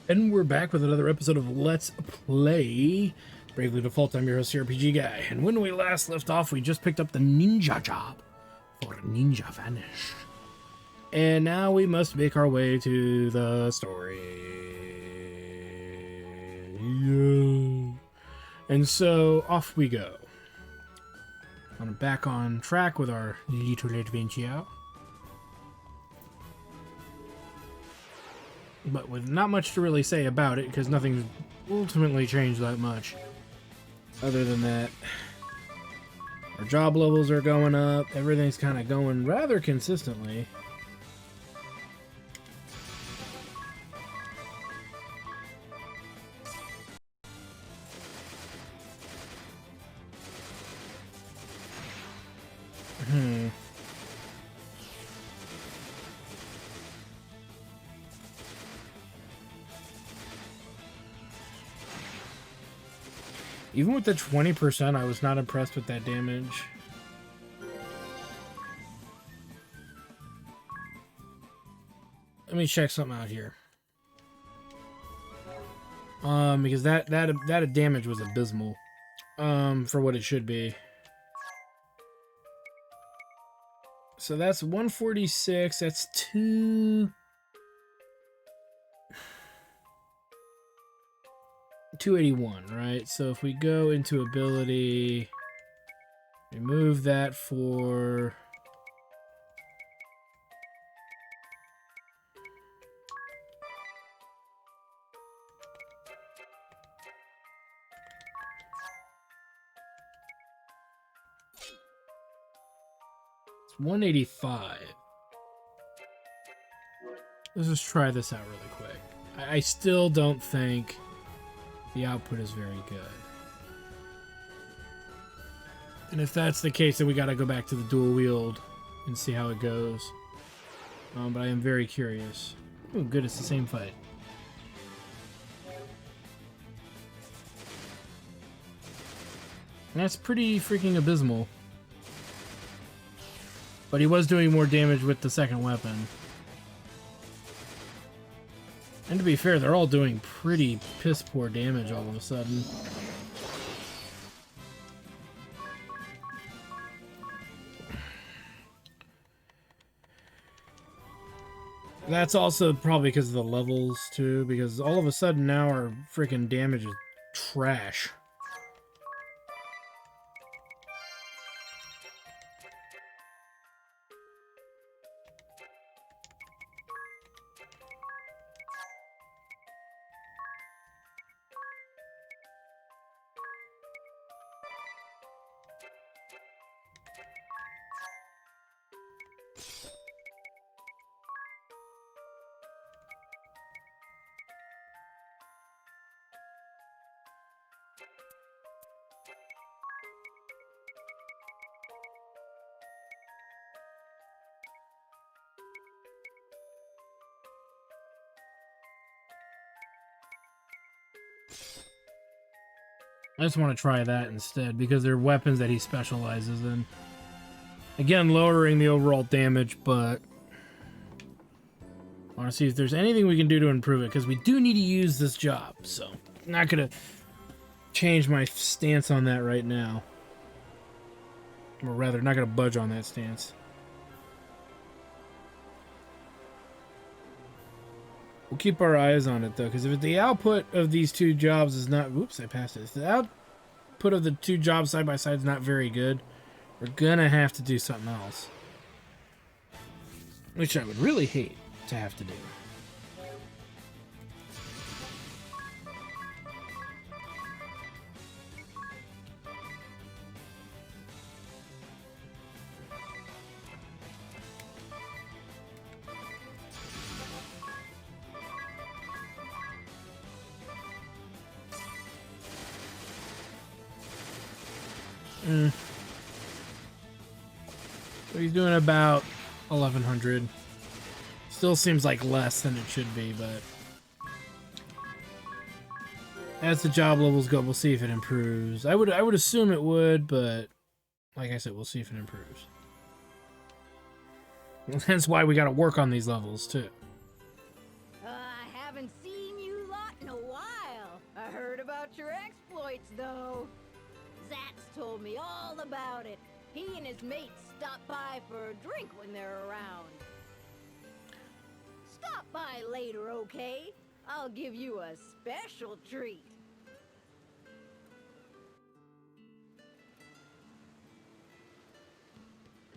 And we're back with another episode of Let's Play Bravely Default. I'm your host, RPG Guy. And when we last left off, we just picked up the ninja job for Ninja Vanish. And now we must make our way to the story. Yeah. And so off we go. I'm back on track with our little adventure. But with not much to really say about it, because nothing's ultimately changed that much. Other than that, our job levels are going up, everything's kind of going rather consistently. Even with the 20%, I was not impressed with that damage. Let me check something out here. Because that damage was abysmal. For what it should be. So that's 146, that's 281, right? So if we go into ability, remove that for it's 185. Let's just try this out really quick. I still don't think the output is very good. And if that's the case, then we gotta go back to the dual wield and see how it goes. But I am very curious. Oh, good, it's the same fight. And that's pretty freaking abysmal. But he was doing more damage with the second weapon. And to be fair, they're all doing pretty piss-poor damage all of a sudden. That's also probably because of the levels, too, because all of a sudden now our freaking damage is trash. I just want to try that instead, because they're weapons that he specializes in. Again, lowering the overall damage, but I want to see if there's anything we can do to improve it, because we do need to use this job, so I'm not going to change my stance on that right now. Or rather, not going to budge on that stance. We'll keep our eyes on it, though, because if the output of these two jobs is not... Whoops, I passed it. If the output of the two jobs side by side is not very good, we're going to have to do something else. Which I would really hate to have to do. So he's doing about 1100. Still seems like less than it should be, but as the job levels go, we'll see if it improves. I would assume it would, but like I said, we'll see if it improves. That's why we got to work on these levels too. I haven't seen you long. in a while. I heard about your exploits, though. Zat's told me all about it. He and his mates stop by for a drink when they're around. Stop by later, okay? I'll give you a special treat.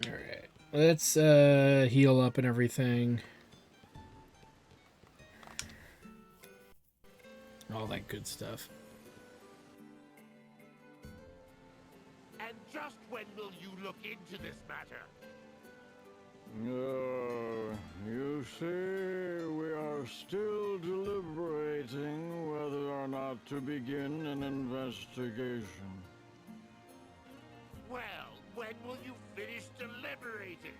Alright. Let's heal up and everything. All that good stuff. And just when will you look into this matter? You see, we are still deliberating whether or not to begin an investigation. Well, when will you finish deliberating?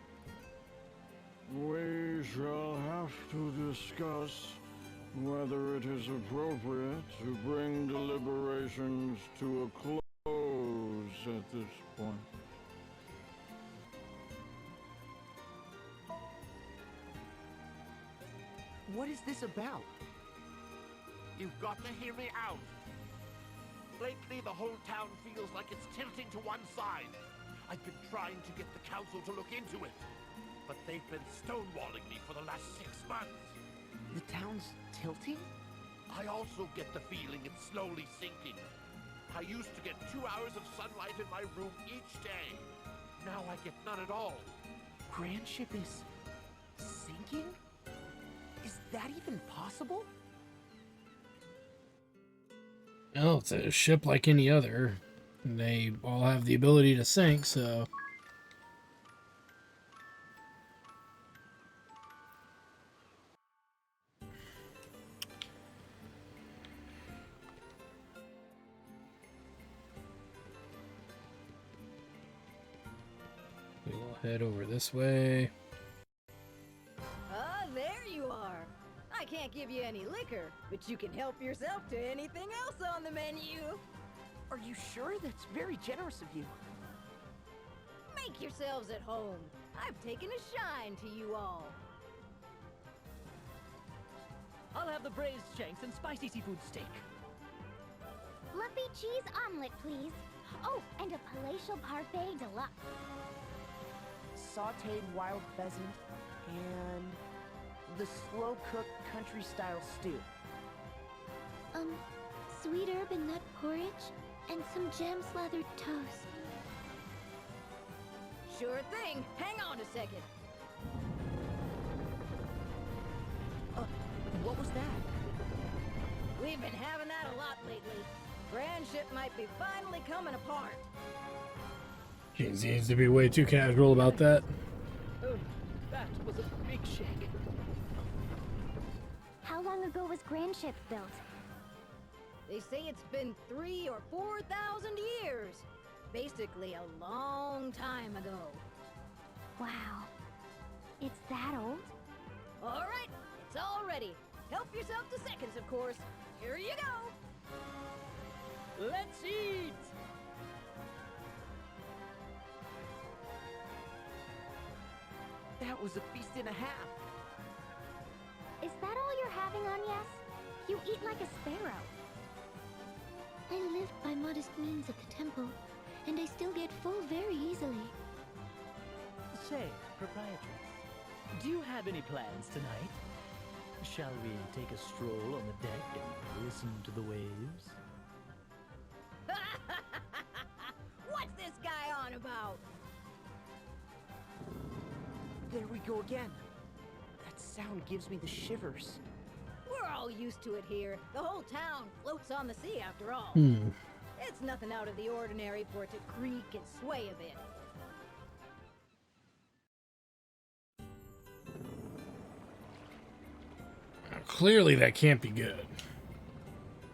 We shall have to discuss whether it is appropriate to bring deliberations to a close at this point. What is this about? You've got to hear me out. Lately, the whole town feels like it's tilting to one side. I've been trying to get the council to look into it, but they've been stonewalling me for the last 6 months. The town's tilting? I also get the feeling it's slowly sinking. I used to get 2 hours of sunlight in my room each day. Now I get none at all. Grandship is sinking? Is that even possible? Oh, it's a ship like any other. They all have the ability to sink, so... We will head over this way. Ah, there you are. I can't give you any liquor, but you can help yourself to anything else on the menu. Are you sure? That's very generous of you. Make yourselves at home. I've taken a shine to you all. I'll have the braised shanks and spicy seafood steak. Fluffy cheese omelet, please. Oh, and a palatial parfait deluxe. Sauteed wild pheasant and the slow-cooked country-style stew. Sweet herb and nut porridge and some jam-slathered toast. Sure thing. Hang on a second. What was that? We've been having that a lot lately. Grand ship might be finally coming apart. She seems to be way too casual about that. Oh, that was a big shake. How long ago was Grandship built? They say it's been 3,000 or 4,000 years. Basically a long time ago. Wow. It's that old? All right, it's all ready. Help yourself to seconds, of course. Here you go. Let's eat! That was a feast and a half. Is that all you're having, Agnes? You eat like a sparrow. I lived by modest means at the temple, and I still get full very easily. Say, proprietress, do you have any plans tonight? Shall we take a stroll on the deck and listen to the waves? What's this guy on about? There we go again. That sound gives me the shivers. We're all used to it here. The whole town floats on the sea after all. It's nothing out of the ordinary for it to creak and sway a bit. Now, clearly that can't be good.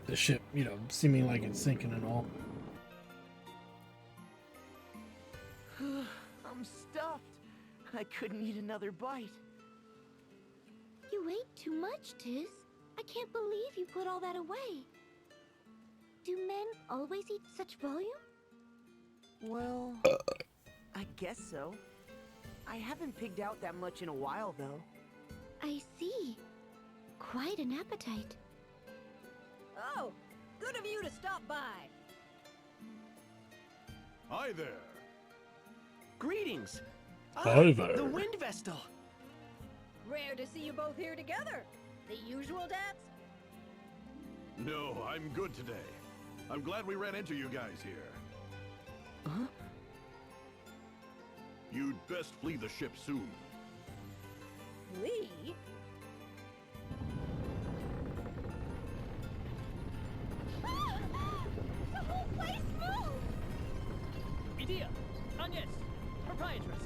The ship, seeming like it's sinking and all. I'm stuffed. I couldn't eat another bite. You ate too much, Tiz. I can't believe you put all that away. Do men always eat such volume? Well, I guess so. I haven't pigged out that much in a while, though. I see. Quite an appetite. Oh, good of you to stop by. Hi there. Greetings. Hi there. The Wind Vestal. Rare to see you both here together. The usual dads? No, I'm good today. I'm glad we ran into you guys here. Huh? You'd best flee the ship soon. Lee? Ah! The whole place moved! Idea! Agnes! Proprietress!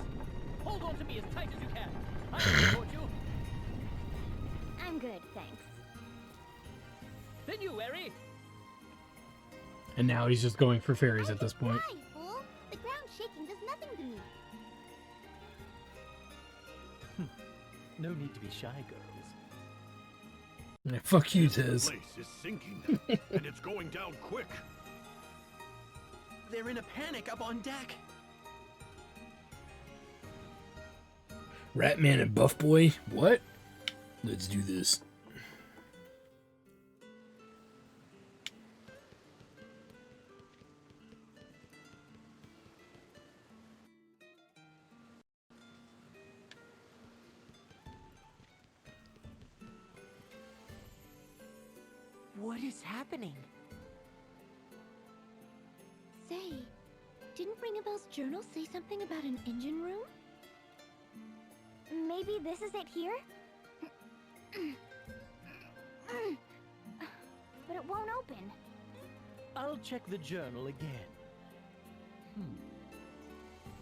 Hold on to me as tight as you can. I can support you. I'm good, thanks. Then you, Eri! And now he's just going for fairies at this point. Why, fool? The ground shaking does nothing to me. No need to be shy, girls. Yeah, fuck you, The Tiz. place is sinking, and it's going down quick. They're in a panic up on deck. Ratman and Buff Boy? What? Let's do this. What is happening? Say, didn't Ring a Bell's journal say something about an engine room? Maybe this is it here? But it won't open. I'll check the journal again.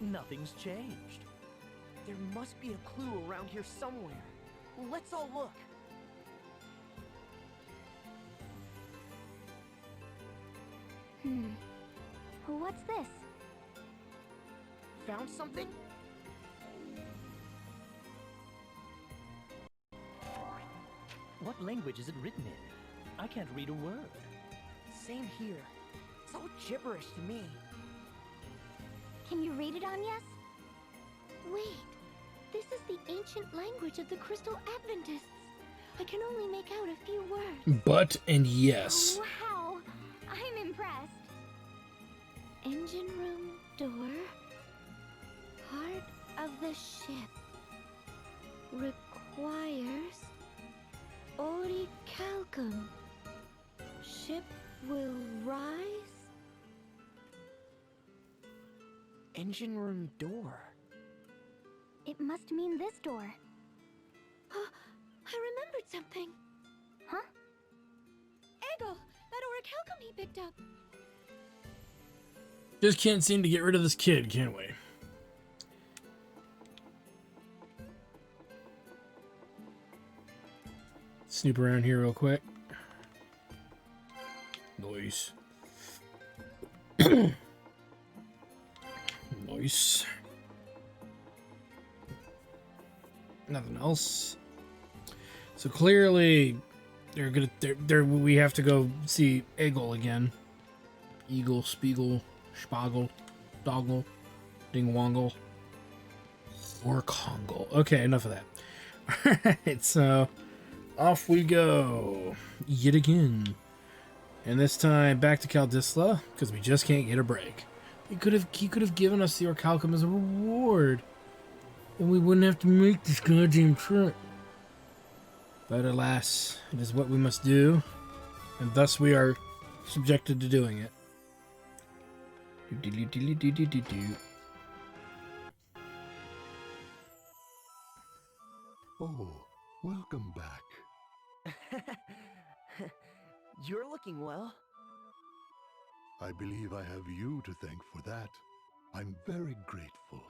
Nothing's changed. There must be a clue around here somewhere. Let's all look. What's this? Found something? What language is it written in? I can't read a word. Same here. It's all gibberish to me. Can you read it, Agnes? Wait, this is the ancient language of the Crystal Adventists. I can only make out a few words. But and yes. Wow, I'm impressed. Engine room door. Part of the ship. Requires orichalcum. Ship will rise. Engine room door. It must mean this door. I remembered something. Huh? Eggle, that orichalcum he picked up. Just can't seem to get rid of this kid, can we? Snoop around here real quick. Nice. Nice. Nothing else. So clearly, we have to go see Eggle again. Eagle, Spiegel, Spagel, Doggle, Dingwongle, Orkongle. Okay, enough of that. Alright, so off we go. Yet again. And this time back to Caldisla, because we just can't get a break. He could have given us the Orichalcum as a reward. And we wouldn't have to make this goddamn trip. But alas, it is what we must do. And thus we are subjected to doing it. Oh, welcome back. You're looking well. I believe I have you to thank for that. I'm very grateful.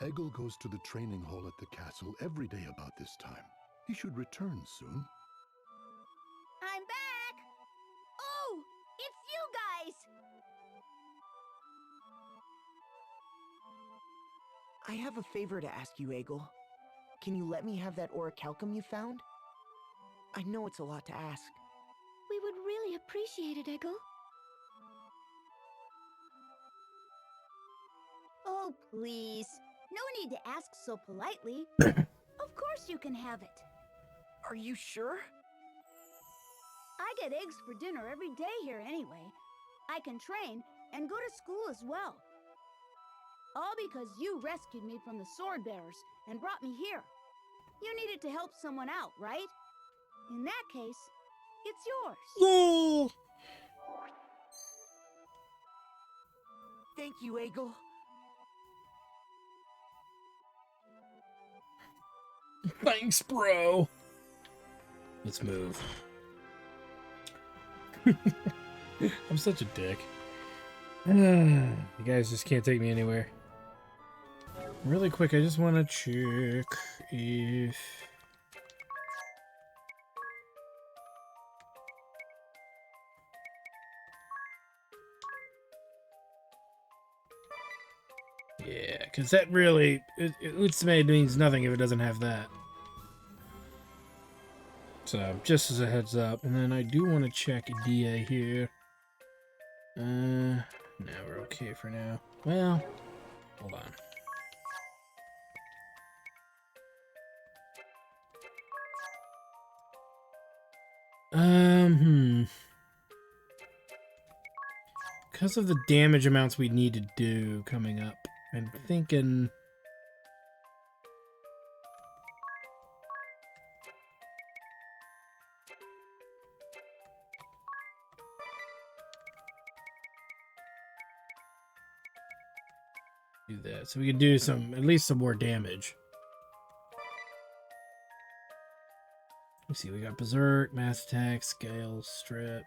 Eggle goes to the training hall at the castle every day about this time. He should return soon. I'm back! Oh, it's you guys! I have a favor to ask you, Eggle. Can you let me have that orichalcum you found? I know it's a lot to ask. We would really appreciate it, Eggle. Oh, please. No need to ask so politely. Of course you can have it. Are you sure? I get eggs for dinner every day here anyway. I can train and go to school as well. All because you rescued me from the sword bearers and brought me here. You needed to help someone out, right? In that case, it's yours. No! Thank you, Eagle. Thanks, bro. Let's move. I'm such a dick. You guys just can't take me anywhere. Really quick, I just want to check if... Yeah, because that really... Utsumei means nothing if it doesn't have that. So, just as a heads up. And then I do want to check DA here. No, we're okay for now. Well, hold on. Because of the damage amounts we need to do coming up, I'm thinking... do that, so we can do some, at least some more damage. Let's see, we got Berserk, Mass Attack, Scale, Strip,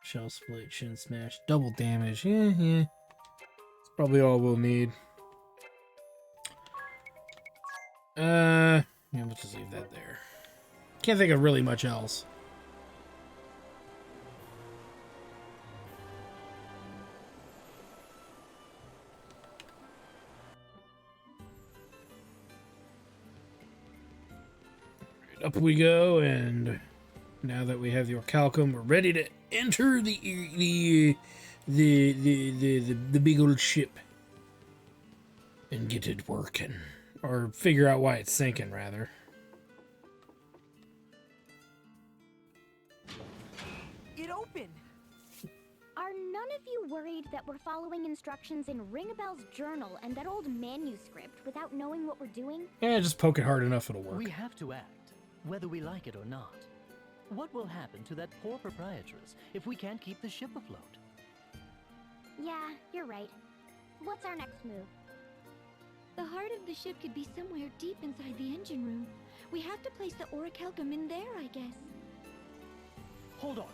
Shell Split, Shin Smash, double damage. Yeah. That's probably all we'll need. Yeah, we'll just leave that there. Can't think of really much else. Up we go, and now that we have the Orichalcum, we're ready to enter the big old ship and get it working, or figure out why it's sinking, rather. It opened. Are none of you worried that we're following instructions in Ringabel's journal and that old manuscript without knowing what we're doing? Yeah, just poke it hard enough, it'll work. We have to act, whether we like it or not. What will happen to that poor proprietress if we can't keep the ship afloat? Yeah, you're right. What's our next move? The heart of the ship could be somewhere deep inside the engine room. We have to place the Orichalcum in there, I guess. Hold on.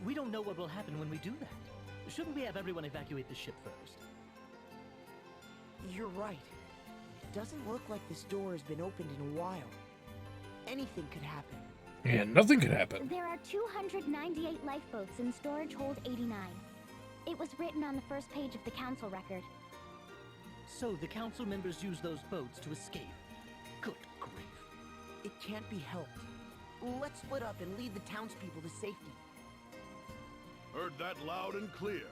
We don't know what will happen when we do that. Shouldn't we have everyone evacuate the ship first? You're right. It doesn't look like this door has been opened in a while. Anything could happen. Yeah, nothing could happen. There are 298 lifeboats in storage hold 89. It was written on the first page of the council record. So the council members use those boats to escape. Good grief. It can't be helped. Let's split up and lead the townspeople to safety. Heard that loud and clear.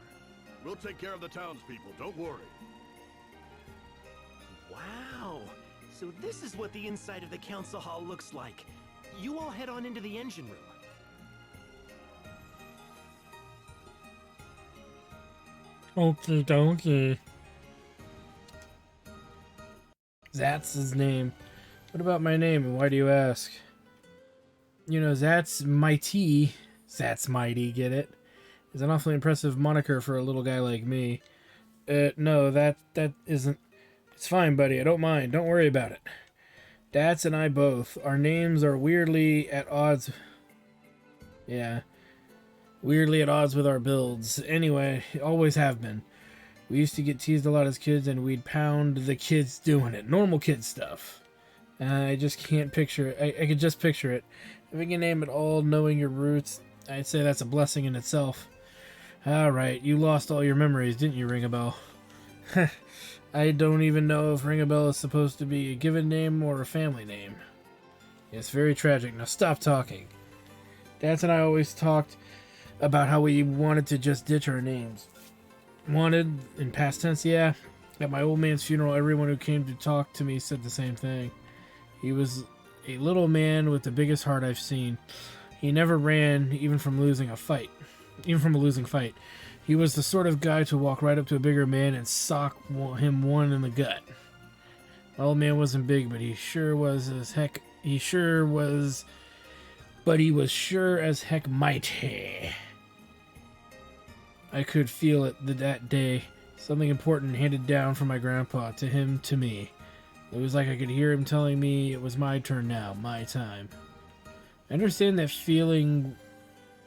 We'll take care of the townspeople, don't worry. Wow. So this is what the inside of the council hall looks like. You all head on into the engine room. Okie dokie. That's his name. What about my name, and why do you ask? You know, Zat's mighty. Zat's mighty, get it? Is an awfully impressive moniker for a little guy like me. No, that isn't... It's fine, buddy, I don't mind. Don't worry about it. Dats and I both. Our names are weirdly at odds... Yeah. Weirdly at odds with our builds. Anyway, always have been. We used to get teased a lot as kids, and we'd pound the kids doing it. Normal kid stuff. I just can't picture it. I could just picture it. Having a name at all, knowing your roots, I'd say that's a blessing in itself. Alright, you lost all your memories, didn't you, Ringabel? I don't even know if Ringabel is supposed to be a given name or a family name. It's very tragic. Now stop talking. Dance and I always talked about how we wanted to just ditch our names. Wanted, in past tense, yeah. At my old man's funeral, everyone who came to talk to me said the same thing. He was a little man with the biggest heart I've seen. He never ran, even from a losing fight. He was the sort of guy to walk right up to a bigger man and sock him one in the gut. The old man wasn't big, but he sure was as heck. He was sure as heck mighty. I could feel it that day. Something important handed down from my grandpa to him to me. It was like I could hear him telling me it was my turn now, my time. I understand that feeling.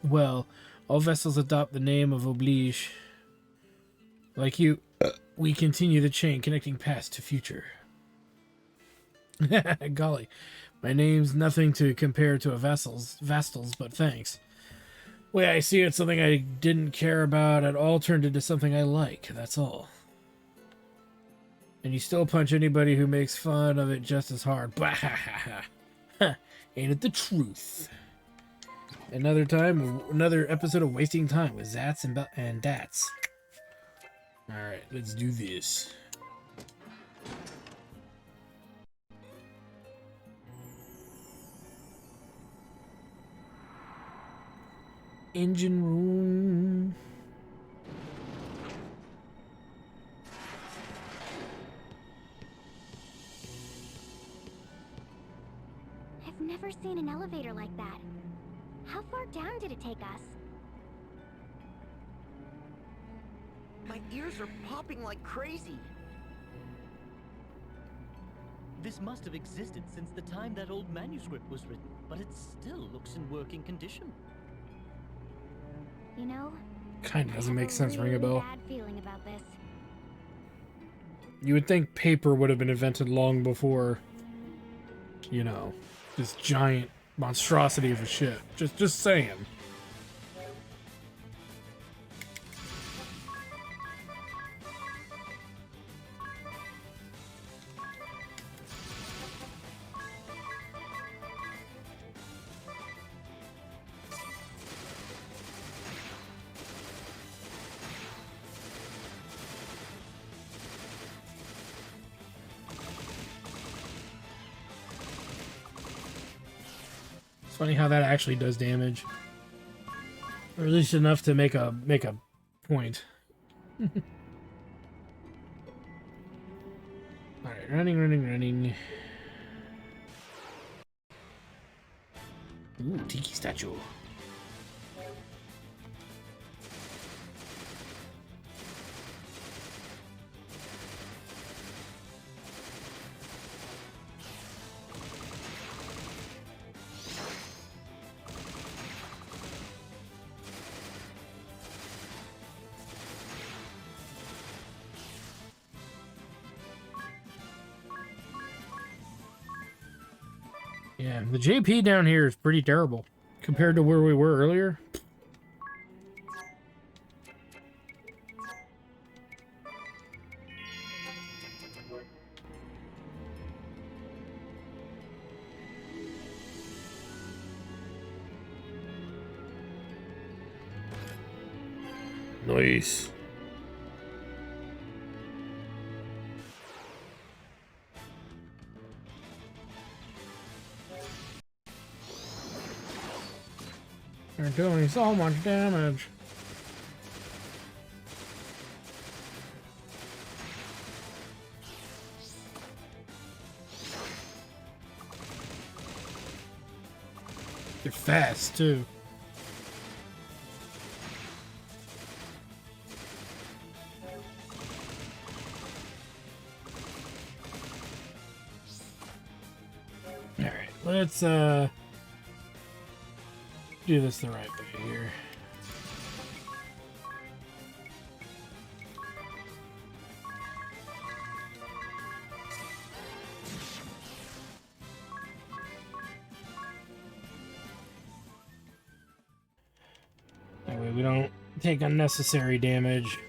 Well, all vessels adopt the name of Oblige. Like you, we continue the chain connecting past to future. Golly, my name's nothing to compare to a Vastal's, but thanks. Way I see it, something I didn't care about at all turned into something I like, that's all. And you still punch anybody who makes fun of it just as hard. Ain't it the truth? Another episode of Wasting Time with Zats and Dats. Alright, let's do this. Engine room. I've never seen an elevator like that. How far down did it take us? My ears are popping like crazy. This must have existed since the time that old manuscript was written, but it still looks in working condition. You know, Kind of doesn't make sense, ring a bell. bad feeling about this. You would think paper would have been invented long before, you know, this giant monstrosity of a ship. Just saying. It's funny how that actually does damage, or at least enough to make a point. All right, running. Ooh, tiki statue. Yeah, the JP down here is pretty terrible compared to where we were earlier. Nice. They're doing so much damage. They're fast too. All right, let's do this the right way here. That way we don't take unnecessary damage.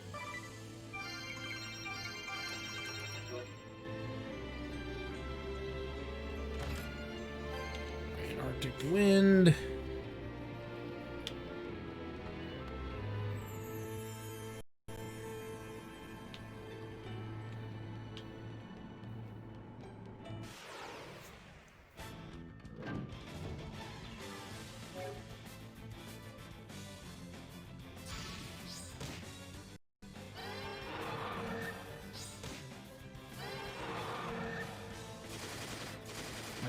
Right, Arctic wind.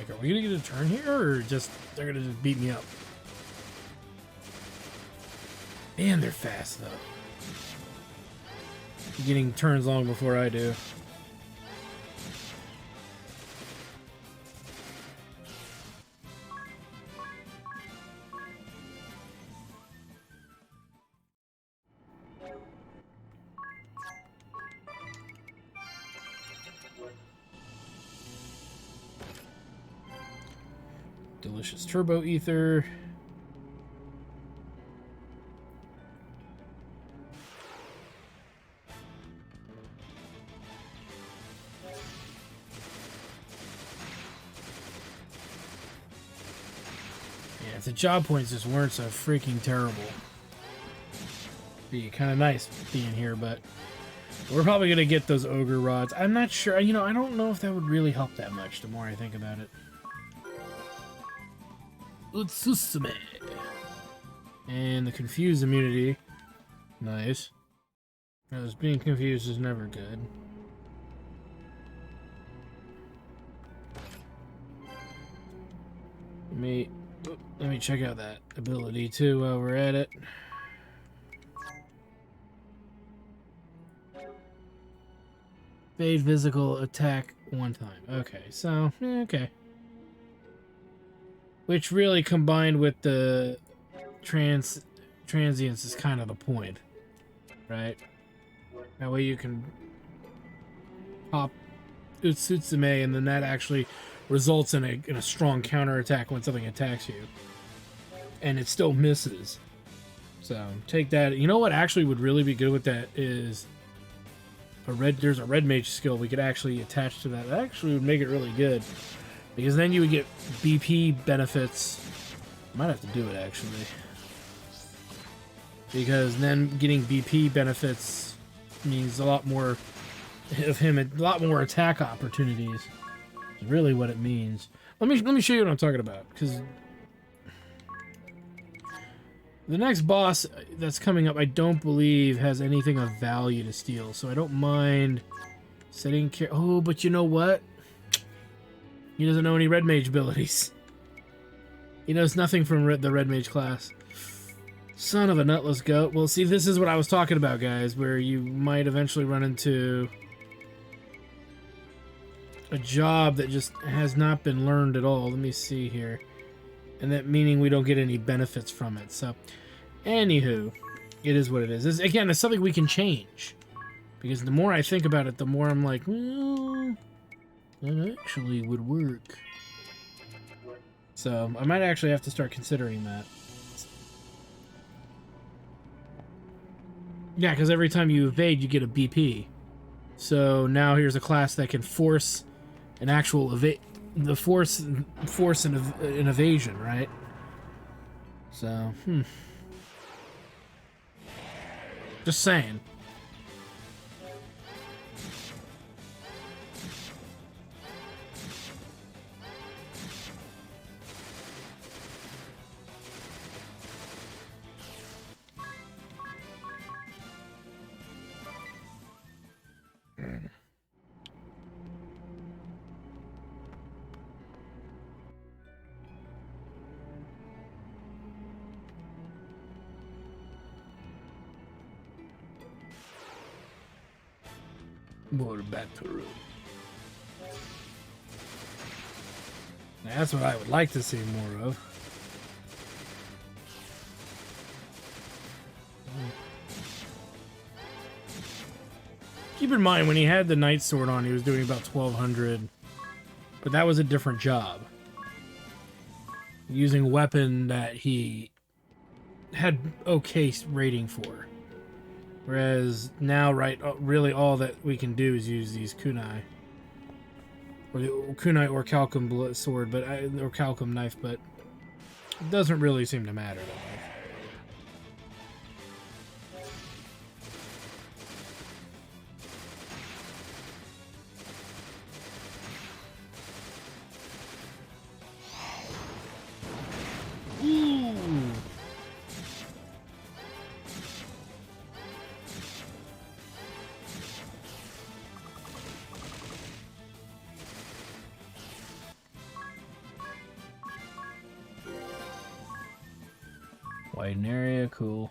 Like, are we gonna get a turn here, or just they're gonna just beat me up? Man, they're fast though. Getting turns long before I do. Delicious turbo ether. Yeah, if the job points just weren't so freaking terrible, be kind of nice being here, but we're probably gonna get those ogre rods. I'm not sure. You know, I don't know if that would really help that much. The more I think about it. Utsusume. And the confused immunity. Nice. Because being confused is never good. Let me check out that ability too while we're at it. Evade physical attack one time. Okay, so okay. Which really combined with the transience is kind of the point, right? That way you can pop Utsutsume, and then that actually results in a strong counterattack when something attacks you, and it still misses. So take that. You know what actually would really be good with that is there's a red mage skill we could actually attach to that. That actually would make it really good, because then you would get BP benefits. I might have to do it actually, because then getting BP benefits means a lot more of him, a lot more attack opportunities. Is really what it means. Let me show you what I'm talking about, because the next boss that's coming up, I don't believe has anything of value to steal, so I don't mind setting care. Oh, but you know what? He doesn't know any red mage abilities. He knows nothing from the red mage class. Son of a nutless goat. Well, see, this is what I was talking about, guys, where you might eventually run into a job that just has not been learned at all. Let me see here. And that meaning we don't get any benefits from it. So, anywho, it is what it is. Again, it's something we can change. Because the more I think about it, the more I'm like, well, that actually would work. So, I might actually have to start considering that. Yeah, because every time you evade, you get a BP. So now here's a class that can force an actual force an evasion, right? So, just saying. More battle. That's what I would like to see more of. Keep in mind, when he had the Knight Sword on, he was doing about 1200. But that was a different job. Using a weapon that he had okay rating for. Whereas now, right, really all that we can do is use these kunai. Or the kunai or Calcum sword, but or Calcum knife, but it doesn't really seem to matter that much. Widen area, cool.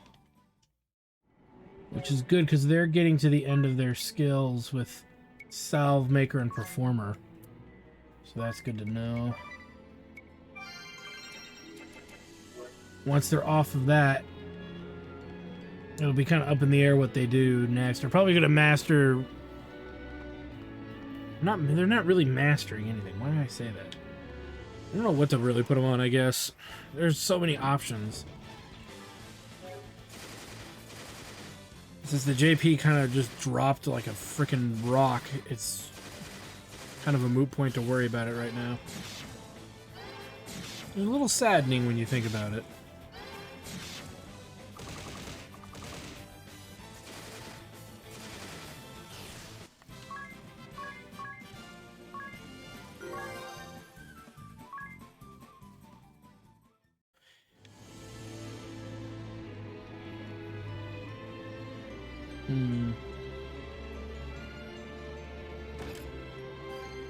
Which is good because they're getting to the end of their skills with Salve Maker and Performer. So that's good to know. Once they're off of that, it'll be kind of up in the air what they do next. They're probably going to master... They're not really mastering anything. Why did I say that? I don't know what to really put them on, I guess. There's so many options. Since the JP kind of just dropped like a freaking rock, it's kind of a moot point to worry about it right now. It's a little saddening when you think about it.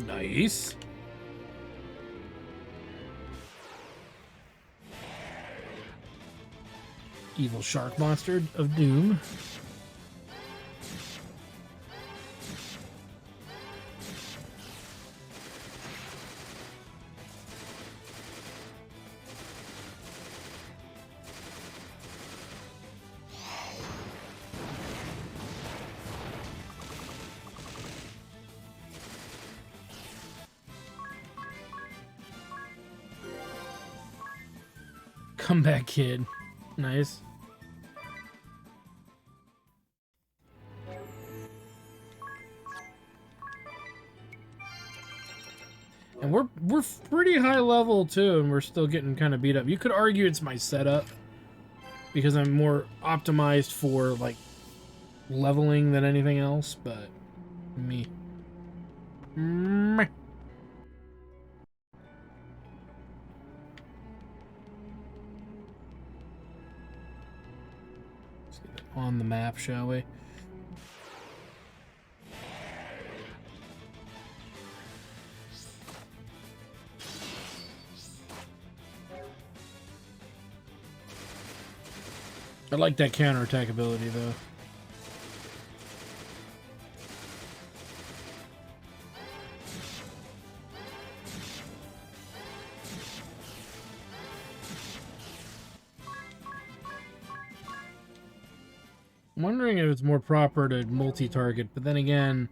Nice. Evil shark monster of doom. Comeback kid. Nice. And we're pretty high level too, and we're still getting kind of beat up. You could argue it's my setup because I'm more optimized for like leveling than anything else, but me. Meh. On the map, shall we? I like that counterattack ability, though. I'm wondering if it's more proper to multi-target, but then again,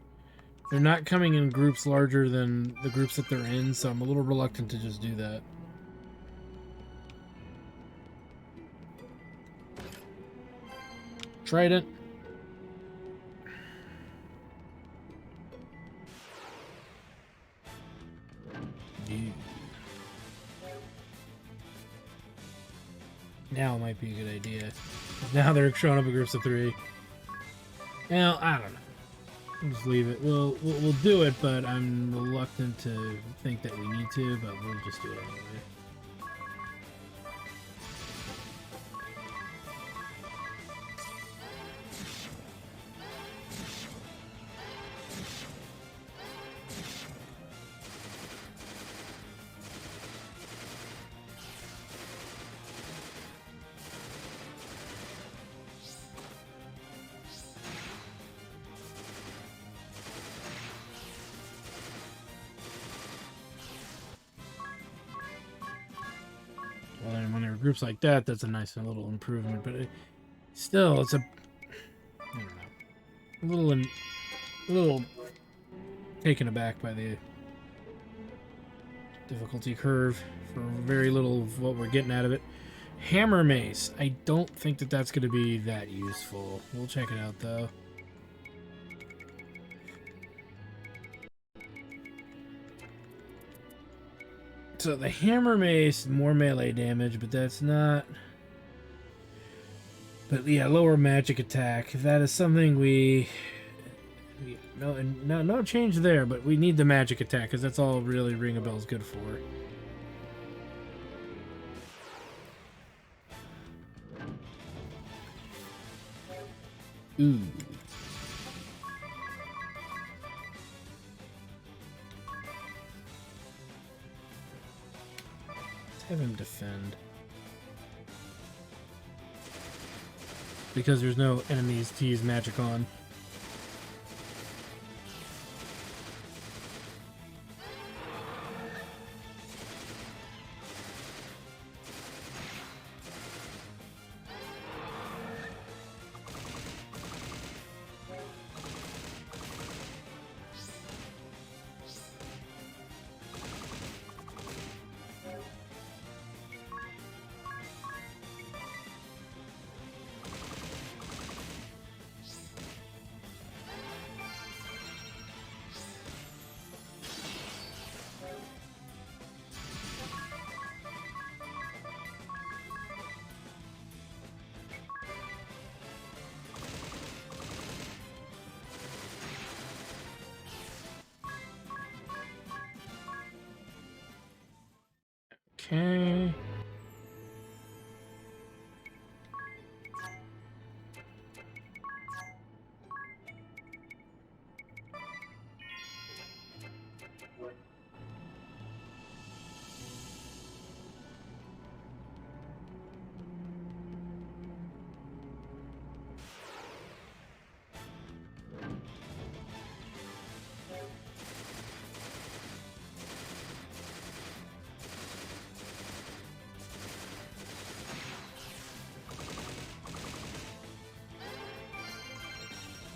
they're not coming in groups larger than the groups that they're in, so I'm a little reluctant to just do that. Trident. Yeah. Now might be a good idea. Now they're showing up in groups of 3. Well, I don't know. We'll just leave it. We'll do it, but I'm reluctant to think that we need to, but we'll just do it anyway. Well, and when there are groups like that, that's a nice little improvement. But still, it's I don't know, a little taken aback by the difficulty curve for very little of what we're getting out of it. Hammer mace. I don't think that that's going to be that useful. We'll check it out though. So the hammer mace, more melee damage, but that's not... But yeah, lower magic attack. That is something no change there, but we need the magic attack, because that's all really Ring a Bell's good for. Ooh. Have him defend. because there's no enemies to use magic on. Okay.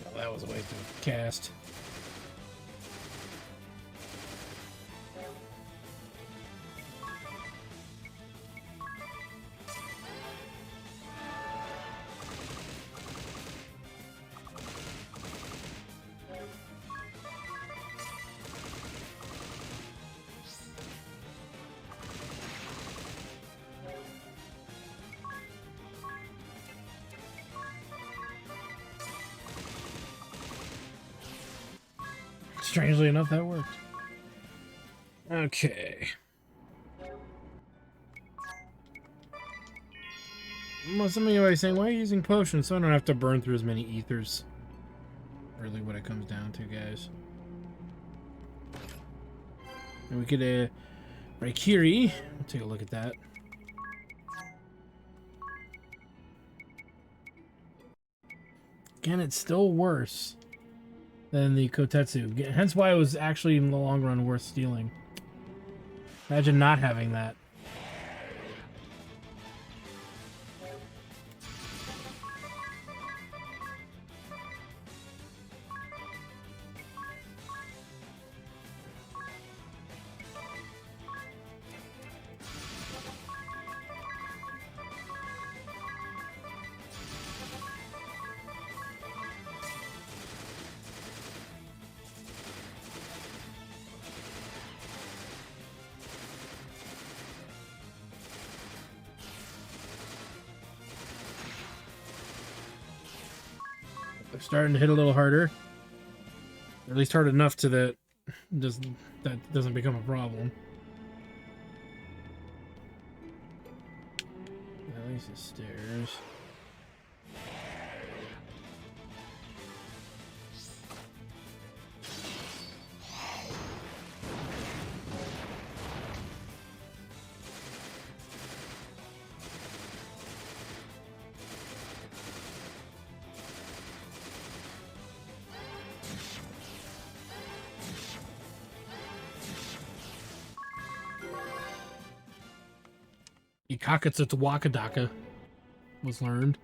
Well, that was a waste of cast. Strangely enough, that worked. Okay. Well, some of you are saying, why are you using potions so I don't have to burn through as many ethers? Really what it comes down to, guys. And we could, Raikiri. We'll take a look at that. Again, it's still worse than the Kotetsu. Hence why it was actually in the long run worth stealing. Imagine not having that. They're starting to hit a little harder. Or at least hard enough to that doesn't become a problem. At least the stairs. Ikakatsu to Wakadaka was learned.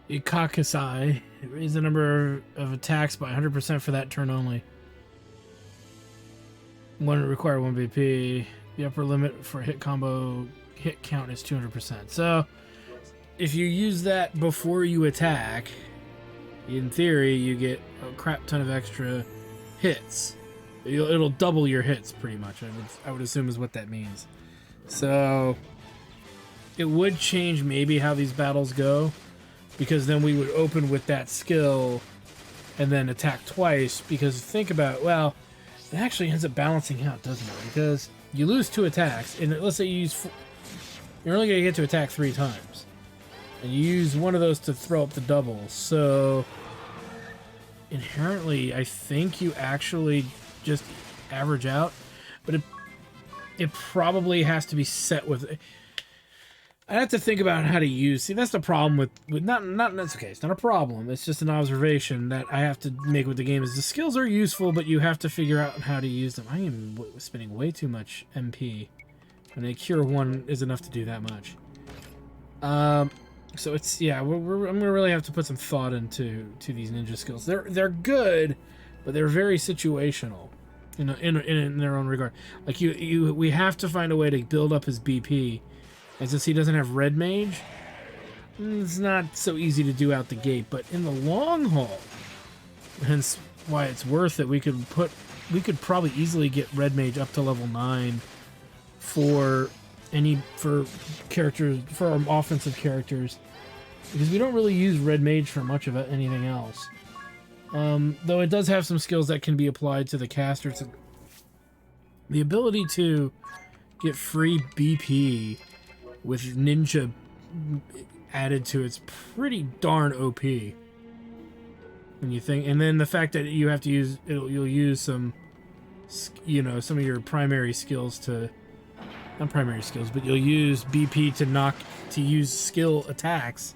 Ikakasai. Raise the number of attacks by 100% for that turn only. One require 1 BP. The upper limit for hit combo hit count is 200%. So if you use that before you attack, in theory, you get a crap ton of extra hits. It'll double your hits, pretty much. I would assume is what that means. So it would change maybe how these battles go, because then we would open with that skill and then attack twice. Because think about it, well, it actually ends up balancing out, doesn't it? Because you lose 2 attacks, and let's say you use you're only going to get to attack 3 times. And you use one of those to throw up the double. So inherently, I think you actually just average out, but it probably has to be set with. I have to think about how to use. See, that's the problem with not that's okay. It's not a problem. It's just an observation that I have to make with the game. Is the skills are useful, but you have to figure out how to use them. I am spending way too much MP, and a cure 1 is enough to do that much. So it's I'm gonna really have to put some thought into these ninja skills. They're good, but they're very situational, in their own regard. Like we have to find a way to build up his BP. And since he doesn't have red mage, it's not so easy to do out the gate. But in the long haul, hence why it's worth it, we could probably easily get red mage up to level 9 for characters, for our offensive characters, because we don't really use red mage for much of anything else. Though it does have some skills that can be applied to the casters. The ability to get free BP with ninja added to it's pretty darn OP. When you think, and then the fact that you have to use you'll use some of your primary skills to, not primary skills, but you'll use BP to use skill attacks,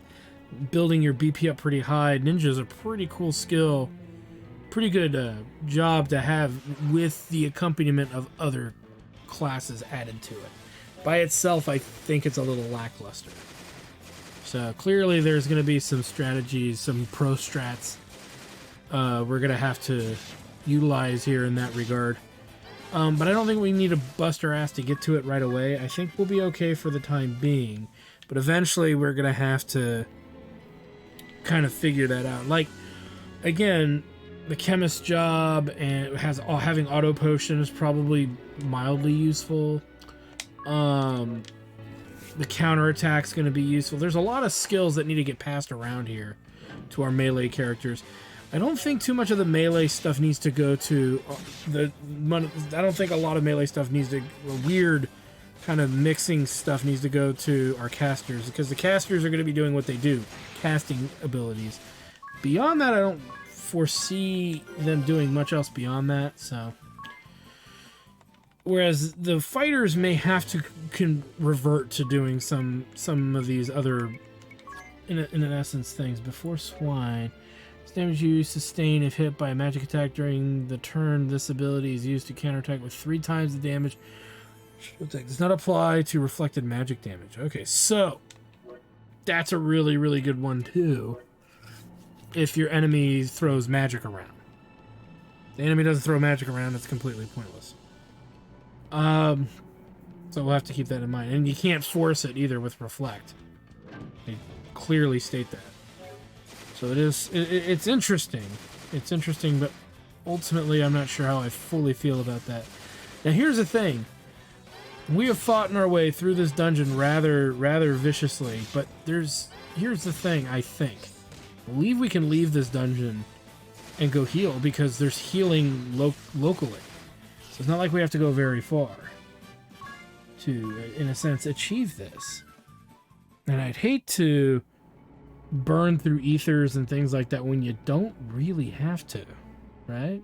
building your BP up pretty high. Ninja's a pretty cool skill, pretty good job to have with the accompaniment of other classes added to it. By itself, I think it's a little lackluster. So clearly there's going to be some strategies, some pro strats we're going to have to utilize here in that regard. But I don't think we need to bust our ass to get to it right away. I think we'll be okay for the time being. But eventually we're going to have to kind of figure that out. Like, again, the chemist job and having auto potion is probably mildly useful. The counterattack's going to be useful. There's a lot of skills that need to get passed around here to our melee characters. I don't think too much of the melee stuff needs to go to I don't think a lot of melee stuff needs to, weird kind of mixing stuff needs to go to our casters, because the casters are going to be doing what they do, casting abilities. Beyond that, I don't foresee them doing much else beyond that, so. Whereas the fighters may have to revert to doing some of these other, in an essence, things. Before swine, this damage you sustain if hit by a magic attack during the turn. This ability is used to counterattack with 3 times the damage. Does not apply to reflected magic damage. Okay, so that's a really, really good one too. If your enemy throws magic around, the enemy doesn't throw magic around, it's completely pointless. So we'll have to keep that in mind. And you can't force it either with reflect. They clearly state that. So it's interesting. It's interesting, but ultimately I'm not sure how I fully feel about that. Now here's the thing. We have fought our way through this dungeon rather viciously, but here's the thing, I think. I believe we can leave this dungeon and go heal, because there's healing locally. So it's not like we have to go very far to, in a sense, achieve this. And I'd hate to burn through ethers and things like that when you don't really have to, right?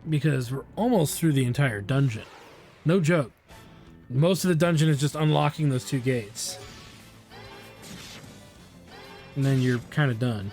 Because we're almost through the entire dungeon. No joke. Most of the dungeon is just unlocking those 2 gates. And then you're kind of done.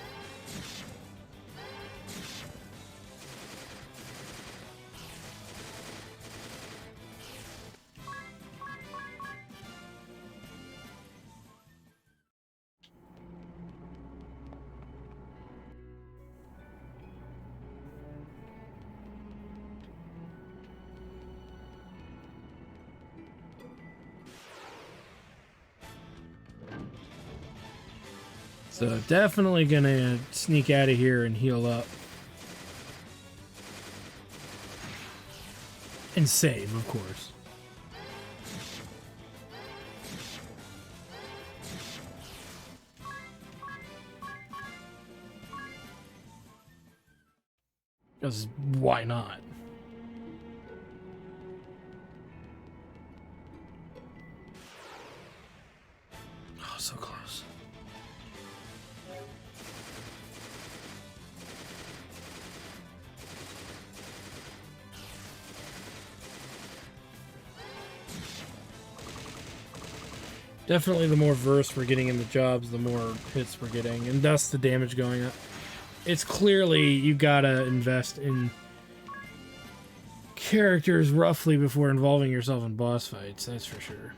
So definitely gonna sneak out of here and heal up. And save, of course. Because why not? Oh, so close. Definitely the more versed we're getting in the jobs, the more hits we're getting, and thus the damage going up. It's clearly you gotta invest in characters roughly before involving yourself in boss fights, that's for sure.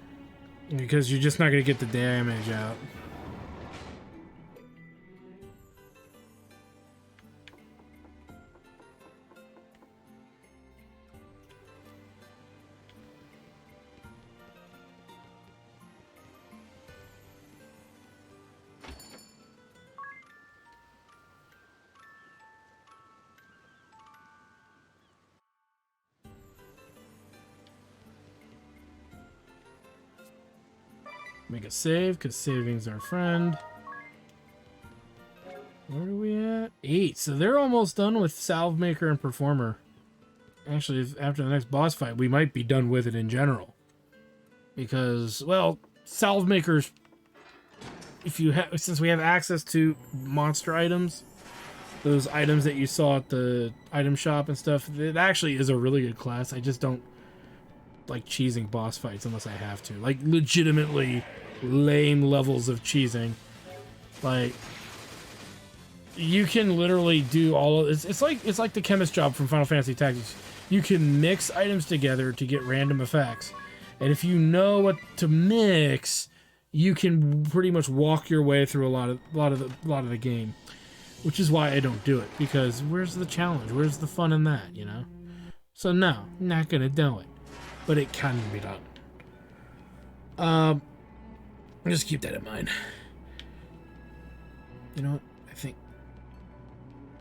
Because you're just not gonna get the damage out. Make a save, because saving's our friend. Where are we at? 8. So they're almost done with Salve Maker and Performer. Actually, after the next boss fight, we might be done with it in general. Because, well, Salve Makers, since we have access to monster items, those items that you saw at the item shop and stuff, it actually is a really good class. I just don't like cheesing boss fights unless I have to. Like, legitimately lame levels of cheesing. Like, you can literally do all of this. It's like the chemist job from Final Fantasy Tactics. You can mix items together to get random effects. And if you know what to mix, you can pretty much walk your way through a lot of the game. Which is why I don't do it, because where's the challenge? Where's the fun in that, you know? So no, not gonna do it. But it can be done. Just keep that in mind. You know what? I think...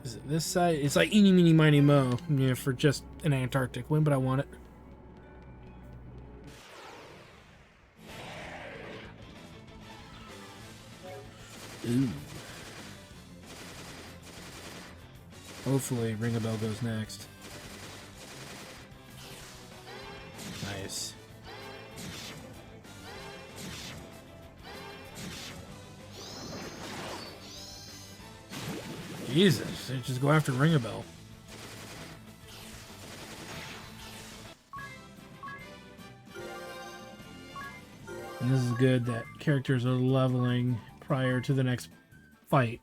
Is it this side? It's like eeny, meeny, miny, mo. Yeah, for just an Antarctic win, but I want it. Ooh. Hopefully, Ring a Bell goes next. Nice. Jesus, they just go after Ring a Bell. And this is good that characters are leveling prior to the next fight.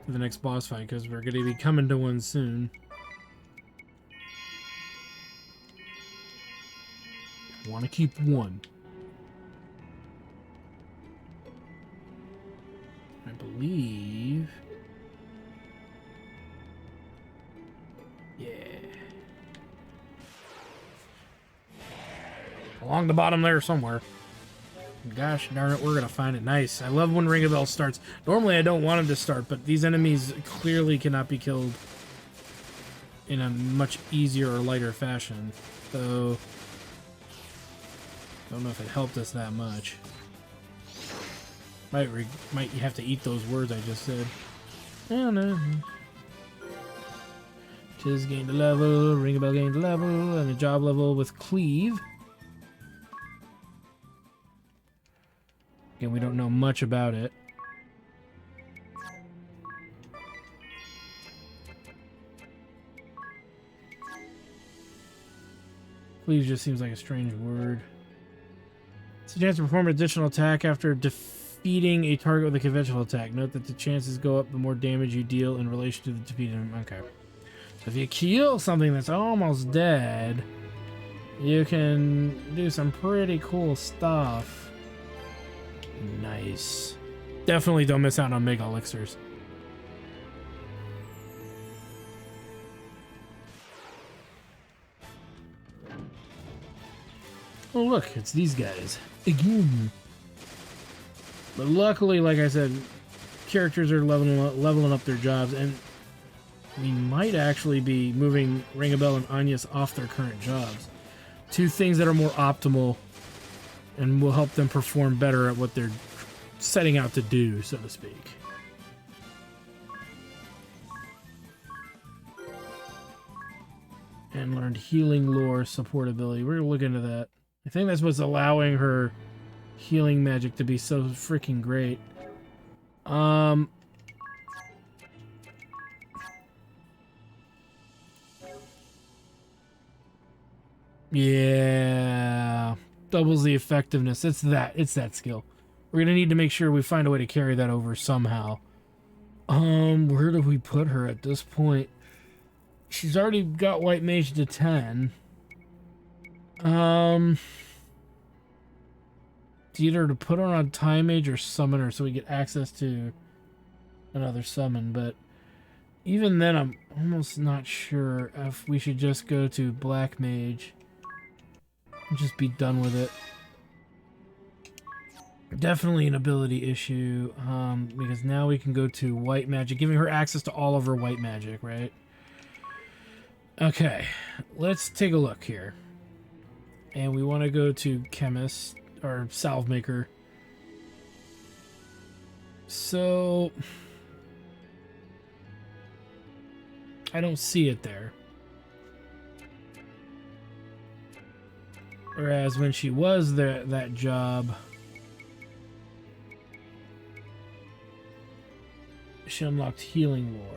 The next boss fight, because we're going to be coming to one soon. I want to keep one. I believe... Yeah. Along the bottom there somewhere. Gosh darn it, we're gonna find it. Nice. I love when Ring a Bell starts. Normally I don't want him to start, but these enemies clearly cannot be killed in a much easier or lighter fashion. So, don't know if it helped us that much. Might you have to eat those words I just said. I don't know. Tiz gained a level, Ring a Bell gained a level, and a job level with Cleave. Again, we don't know much about it. Cleave just seems like a strange word. It's a chance to perform an additional attack after defeating a target with a conventional attack. Note that the chances go up the more damage you deal in relation to the defeated. Okay. So if you kill something that's almost dead, you can do some pretty cool stuff. Nice. Definitely don't miss out on Mega Elixirs. Oh look, it's these guys. Again. But luckily, like I said, characters are leveling up their jobs, and we might actually be moving Ring a Bell and Agnes off their current jobs. Two things that are more optimal and will help them perform better at what they're setting out to do, so to speak. And learned healing lore support ability. We're gonna look into that. I think that's what's allowing her healing magic to be so freaking great. Yeah. Doubles the effectiveness. It's that skill. We're gonna need to make sure we find a way to carry that over somehow. Where do we put her at this point? She's already got White Mage to 10. It's either to put her on Time Mage or summon her so we get access to another summon, but even then I'm almost not sure if we should just go to Black Mage and just be done with it. Definitely an ability issue, because now we can go to White Magic, giving her access to all of her White Magic, right? Okay, let's take a look here. And we want to go to Chemist, or Salve Maker. So I don't see it there. Whereas when she was there, that job, she unlocked Healing Lore.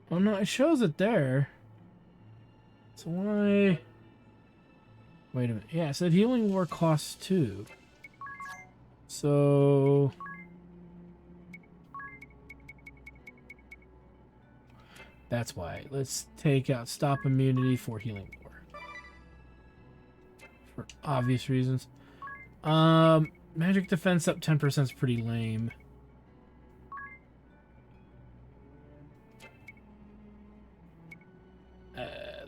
Oh no, it shows it there. So why? Wait a minute. Yeah, it said Healing Lore costs 2. So that's why. Let's take out Stop Immunity for Healing Lore. For obvious reasons. Magic Defense up 10% is pretty lame.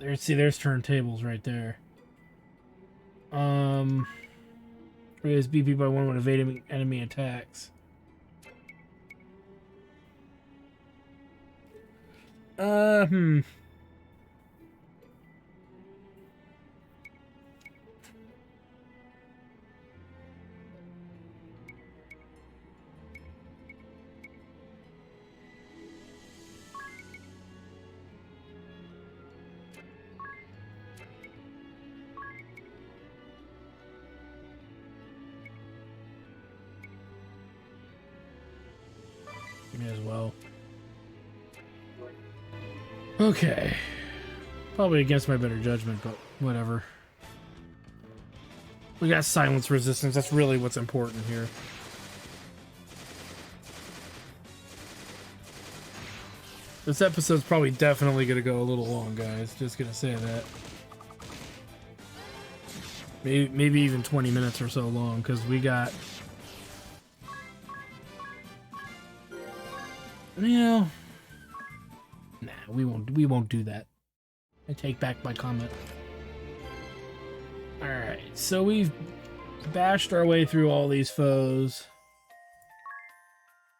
There's turntables right there. Raise BP by 1 when evading enemy attacks. Me as well. Okay. Probably against my better judgment, but whatever. We got silence resistance. That's really what's important here. This episode's probably definitely going to go a little long, guys. Just going to say that. Maybe even 20 minutes or so long, because we got... You know, nah, we won't do that. I take back my comment. All right, so we've bashed our way through all these foes,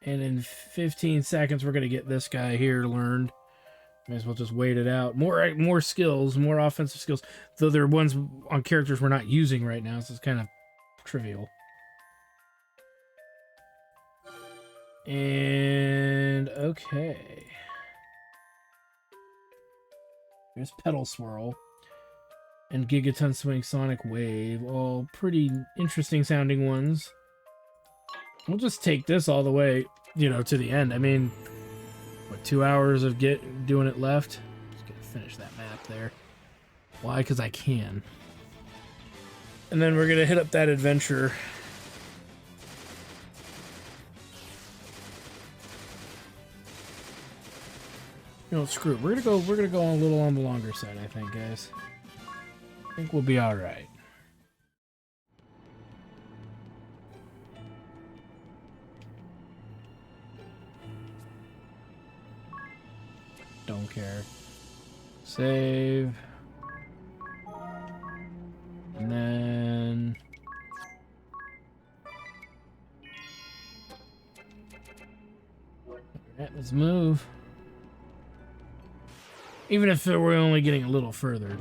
and in 15 seconds we're gonna get this guy here learned. May as well just wait it out. More skills, more offensive skills. Though there are ones on characters we're not using right now, so it's kind of trivial. And okay, there's Pedal Swirl and Gigaton Swing, Sonic Wave, all pretty interesting sounding ones. We'll just take this all the way, you know, to the end. I mean, what, 2 hours of doing it left? Just gonna finish that map there. Why? Because I can. And then we're gonna hit up that adventure. You know, screw it. We're gonna go a little on the longer side, I think, guys. I think we'll be alright. Don't care. Save. And then... Alright, let's move. Even if we're only getting a little further.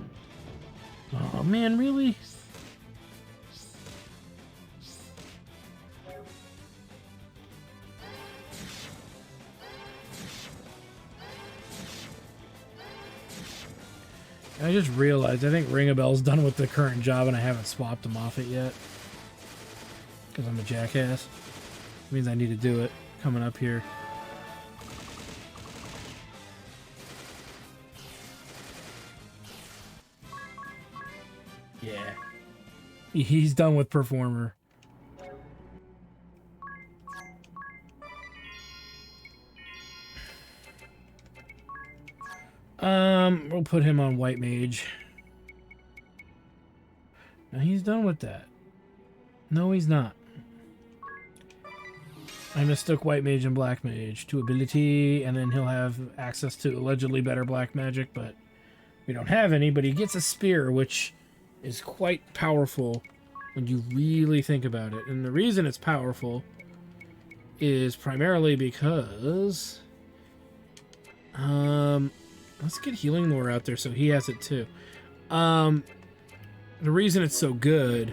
Oh man, really? I just realized I think Ring a Bell's done with the current job and I haven't swapped him off it yet. Because I'm a jackass. Means I need to do it. Coming up here. Yeah. He's done with Performer. We'll put him on White Mage. Now he's done with that. No, he's not. I mistook White Mage and Black Mage to ability, and then he'll have access to allegedly better Black Magic, but we don't have any, but he gets a Spear, which is quite powerful when you really think about it. And the reason it's powerful is primarily because... let's get Healing Lore out there so he has it too. The reason it's so good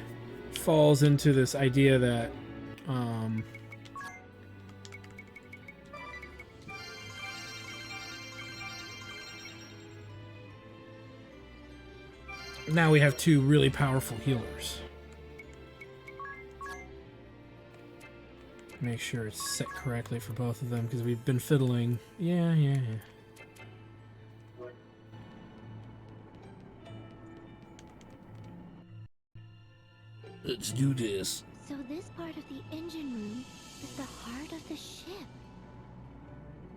falls into this idea that now we have two really powerful healers. Make sure it's set correctly for both of them because we've been fiddling. Yeah. Let's do this. So this part of the engine room is the heart of the ship.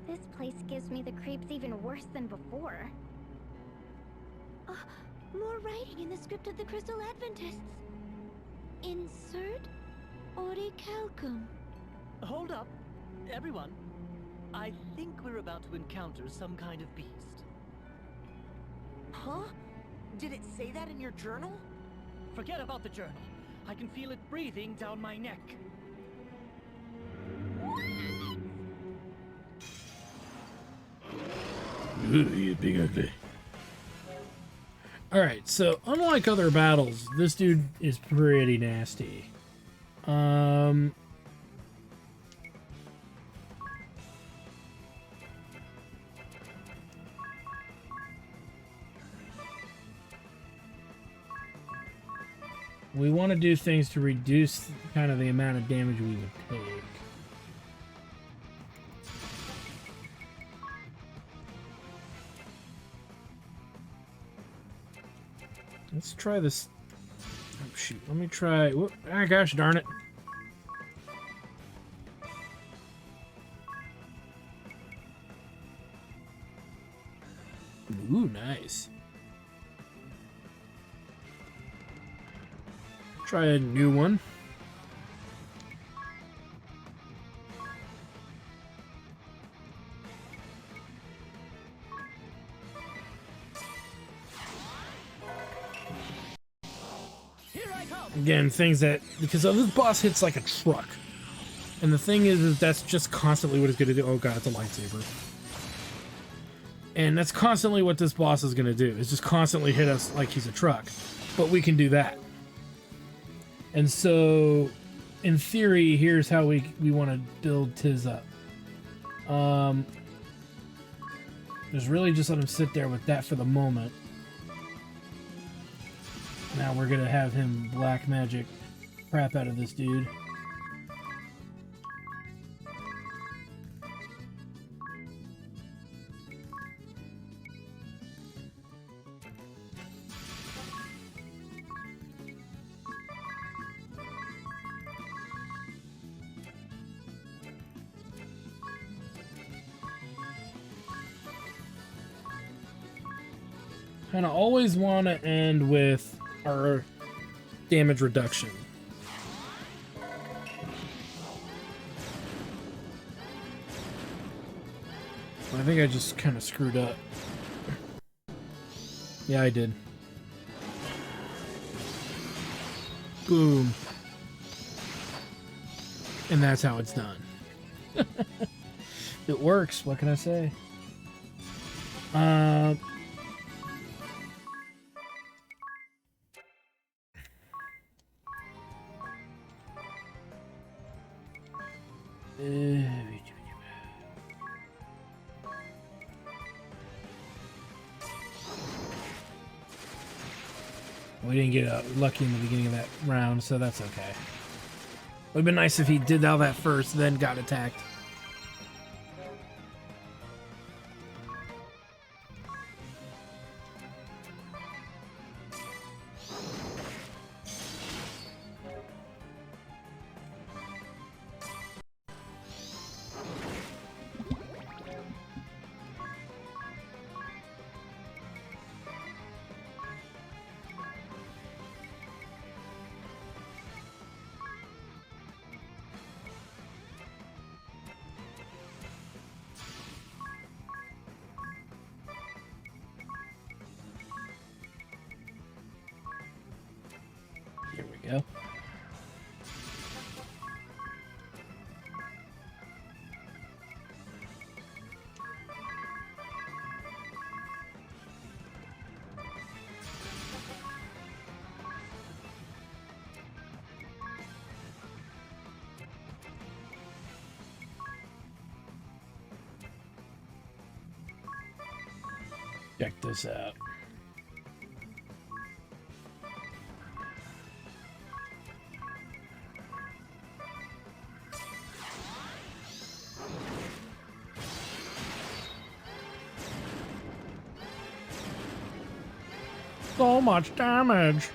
This place gives me the creeps even worse than before. More writing in the script of the Crystal Adventists. Insert orichalcum. Hold up, everyone. I think we're about to encounter some kind of beast. Huh? Did it say that in your journal? Forget about the journal. I can feel it breathing down my neck. You big ugly. Alright, so unlike other battles, this dude is pretty nasty. We want to do things to reduce kind of the amount of damage we would take. Let's try this. Oh, shoot. Let me try. Whoop. Ah, gosh darn it. Ooh, nice. Try a new one. Again, things that, because this boss hits like a truck. And the thing is that's just constantly what it's going to do. Oh god, it's a lightsaber. And that's constantly what this boss is going to do. Is just constantly hit us like he's a truck. But we can do that. And so, in theory, here's how we want to build Tiz up. Just really just let him sit there with that for the moment. Now we're going to have him black magic crap out of this dude. Kind of always want to end with our damage reduction. I think I just kind of screwed up. Yeah, I did. Boom. And that's how it's done. It works, what can I say? We didn't get lucky in the beginning of that round, so that's okay. Would have been nice if he did all that first, then got attacked. Here we go. Check this out. So much damage.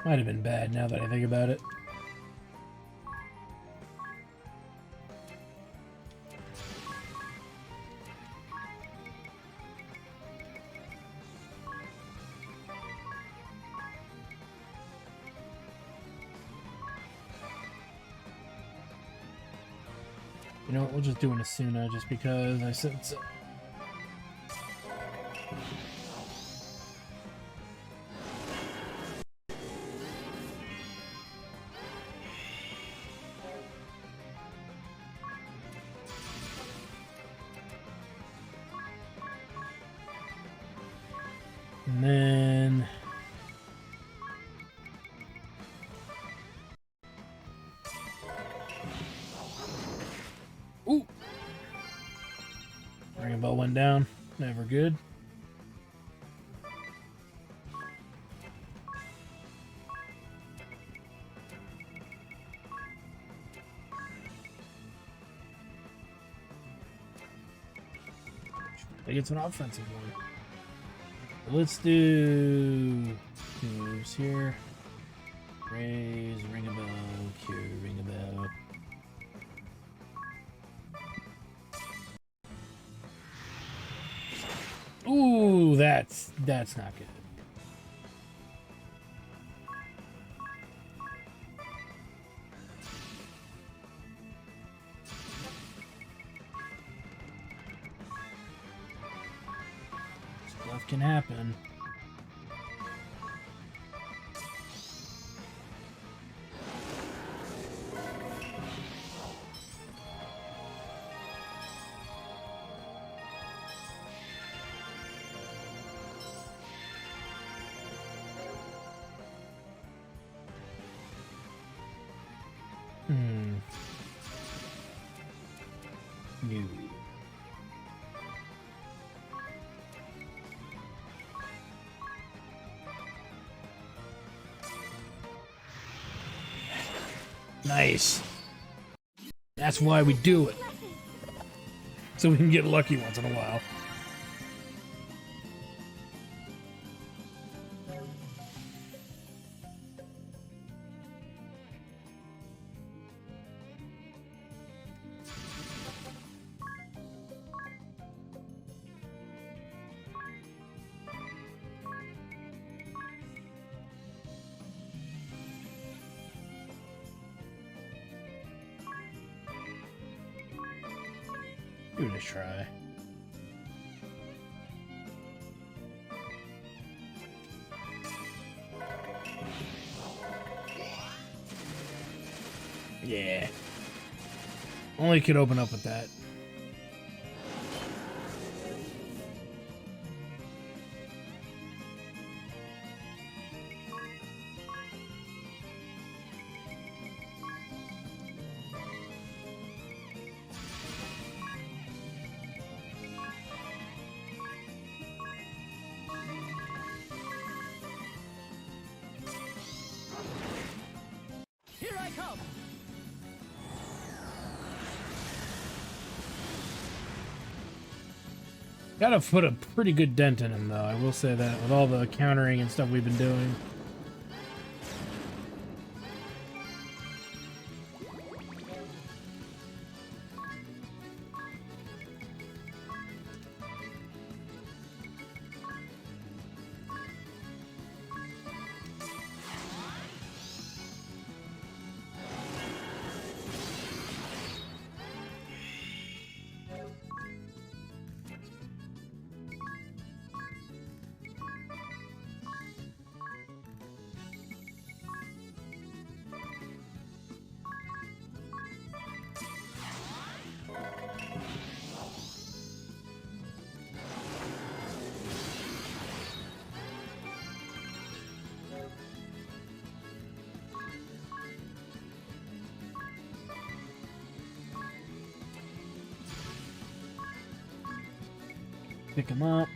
Might have been bad now that I think about it. You know what, we'll just do an Asuna just because I said so. And then... Ooh! Ring bell went down. Never good. I think it's an offensive one. Let's do moves here. Raise, ring a bell, cure, ring a bell. Ooh, that's not good. Stuff can happen. New. Nice. That's why we do it. So we can get lucky once in a while. Give it a try. Yeah. Only could open up with that. I come! Gotta put a pretty good dent in him, though. I will say that, with all the countering and stuff we've been doing. Pick him up.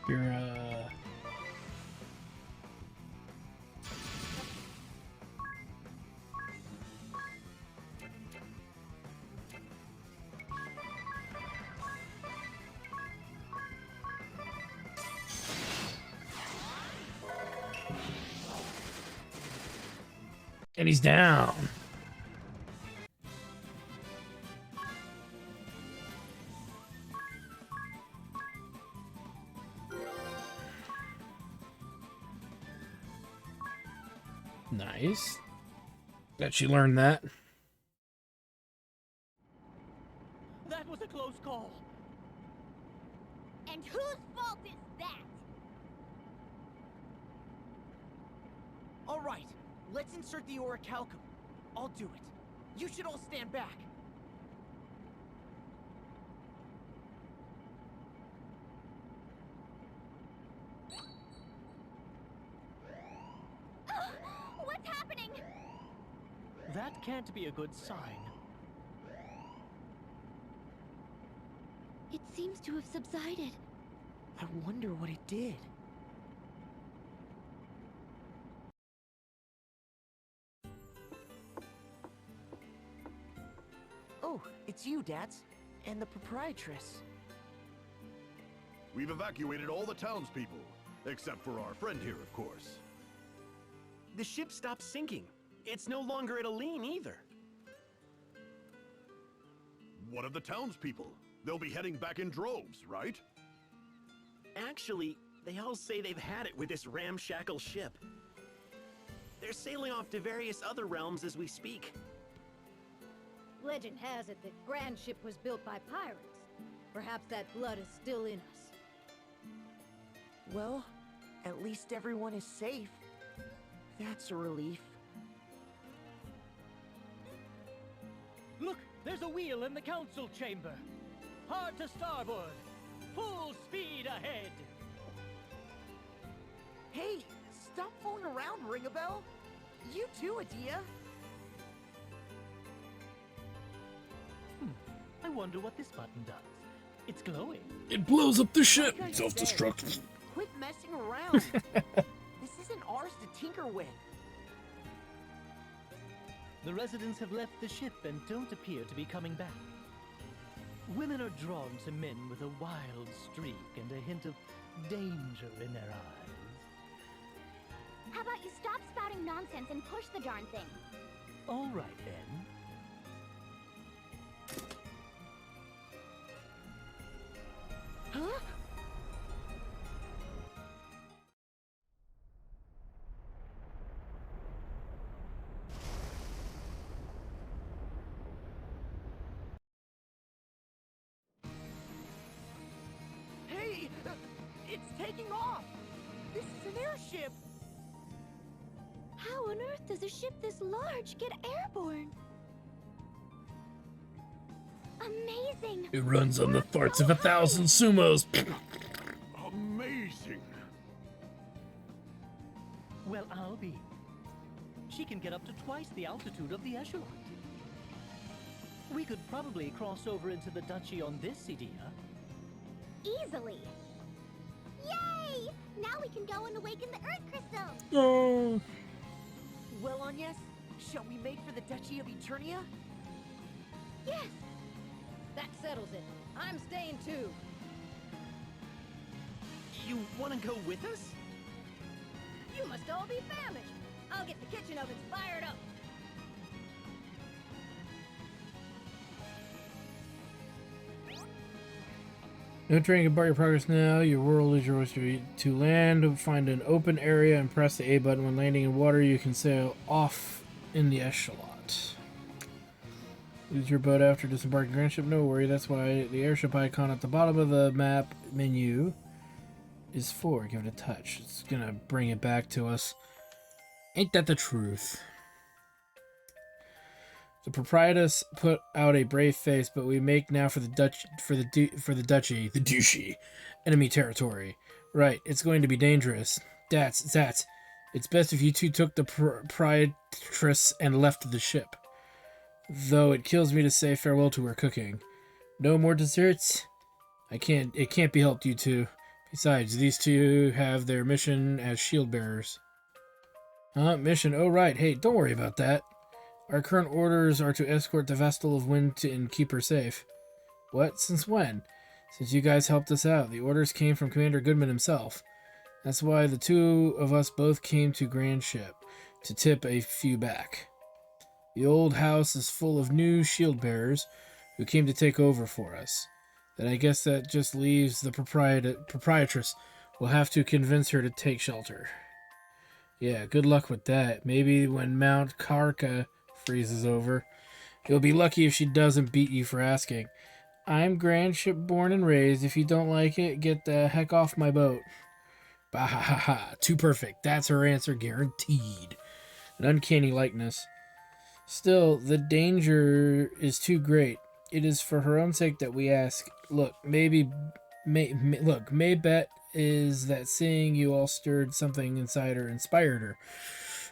You're, and he's down. Nice. Bet she learned that. That was a close call. And whose fault is that? All right, let's insert the orichalcum. I'll do it. You should all stand back. What's happening? That can't be a good sign. It seems to have subsided. I wonder what it did. Oh, it's you, Dads, and the proprietress. We've evacuated all the townspeople, except for our friend here, of course. The ship stopped sinking. It's no longer at a lean either. What of the townspeople? They'll be heading back in droves, right? Actually, they all say they've had it with this ramshackle ship. They're sailing off to various other realms as we speak. Legend has it that Grand Ship was built by pirates. Perhaps that blood is still in us. Well, at least everyone is safe. That's a relief. Look, there's a wheel in the council chamber. Hard to starboard. Full speed ahead. Hey, stop fooling around, Ringabel. You too, Adia. I wonder what this button does. It's glowing. It blows up the ship. Like I Self-destruct. said, quit messing around. This isn't ours to tinker with. The residents have left the ship and don't appear to be coming back. Women are drawn to men with a wild streak and a hint of danger in their eyes. How about you stop spouting nonsense and push the darn thing? All right, then. Huh? taking off! This is an airship! How on earth does a ship this large get airborne? Amazing! It runs on the farts of 1,000 sumos. Amazing. Well, I'll be. She can get up to twice the altitude of the echelon. We could probably cross over into the duchy on this idea. Easily. Yay! Now we can go and awaken the Earth Crystal. Oh. Well, Agnes, shall we make for the Duchy of Eternia? Yes! That settles it. I'm staying too. You want to go with us? You must all be famished. I'll get the kitchen ovens fired up. No train can bar your progress now. Your world is yours to land. Find an open area and press the A button. When landing in water, you can sail off in the echelon. Use your boat after disembarking Grand Ship. No worry, that's why the airship icon at the bottom of the map menu is for. Give it a touch. It's gonna bring it back to us. Ain't that the truth? The proprietress put out a brave face, but we make now for the duchy, the douchey, enemy territory. Right, it's going to be dangerous. That's. It's best if you two took the proprietress and left the ship. Though it kills me to say farewell to her cooking. No more desserts? It can't be helped, you two. Besides, these two have their mission as shield bearers. Mission? Oh, right. Hey, don't worry about that. Our current orders are to escort the Vestal of Wind and keep her safe. What? Since when? Since you guys helped us out. The orders came from Commander Goodman himself. That's why the two of us both came to Grand Ship, to tip a few back. The old house is full of new shield bearers who came to take over for us. Then I guess that just leaves the proprietress. We'll have to convince her to take shelter. Yeah, good luck with that. Maybe when Mount Karka freezes over. You'll be lucky if she doesn't beat you for asking. I'm Grand Ship born and raised. If you don't like it, get the heck off my boat. Bah ha ha ha. Too perfect. That's her answer guaranteed. An uncanny likeness. Still, the danger is too great. It is for her own sake that we ask. Look, may bet is that seeing you all stirred something inside her, inspired her.